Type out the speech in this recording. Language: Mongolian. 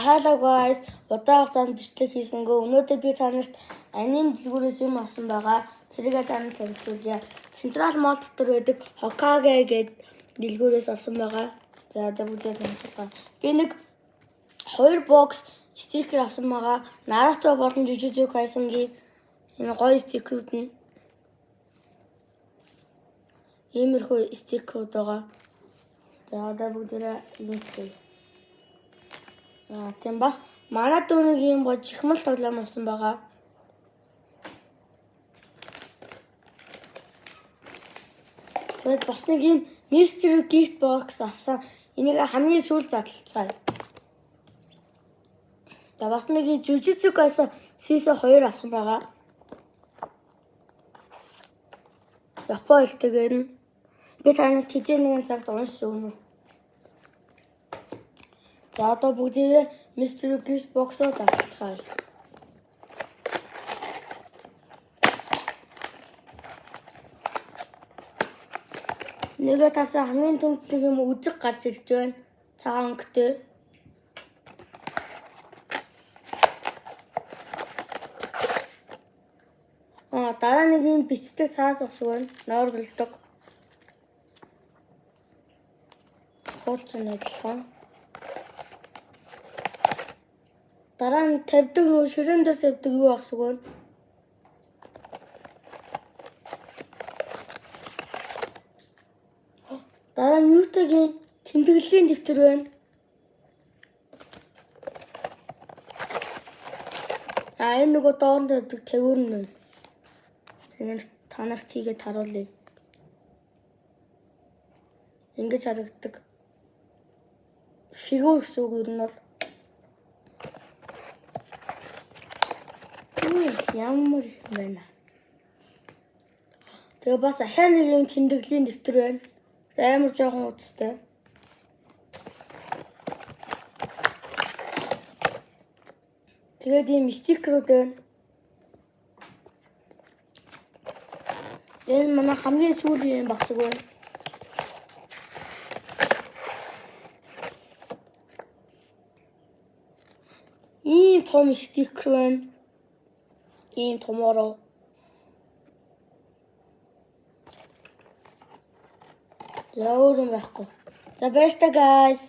Hello guys, удаан хугацаанд бичлэг хийсэнгөө өнөөдөр би танарт анийн дэлгүүрээс юм авсан байгаа. Тэрийг танарт танилцуулъя. Централ мall дотор байдаг Hokage гэдэг дэлгүүрээс авсан байгаа. За бүгдээ танилцуулъя. Би нэг 2 бокс стикер авсан байгаа. Naruto болон Jujutsu Kaisen-гийн энэ гоё стикерүүд нь. Иймэрхүү стикерүүд байгаа. За бүгдээ нийтлээ. Тийм бас манай дүүнийг юм гоё чихмэл тоглоом авсан байгаа. Тэгээд бас нэг юм mystery gift box авсан. Энийг хамгийн сүүлд задлцгаая. За бас нэг юм Jujutsu Kaisen season 2 авсан байгаа. Япон хэлтэйгээр нь би таныг тэжээ нэгэн цагт уншиж өгнө. За одоо бүгдээ mystery gift box-оо задлцгаая. Нэгэ тасаа хамгийн түншлэг юм үзэг гарч ирж байна. Цагаан өнгөтэй. Дараа нэг юм бичдэг цаас ус байна. Нойрголдог. Хуучин адилхан. Дараа нь тавьдаг нөө ширээн дээр тавьдаг юу ах шиг байна. Дараа нь Newton-гийн тэмдэглэлийн дэвтэр байна. Энэ нөгөө доор тавьдаг тавиур нь байна. Тэгээд та нарт тийгээд харуулъя. Ингэж харагддаг. Фигур гэсэн үг юм бол ямар их байна. Тэгээ бас ахаа нэг юм тэмдэглэлийн дэвтэр байна. Амар жоохон утастай. Тэгээд ийм стикерүүд байна. Энэ манай хамгийн сүүлийн юм багсаг байна. Ийм том стикер байна. Ийм томороо. За өөр юм байхгүй. За баярлалаа guys.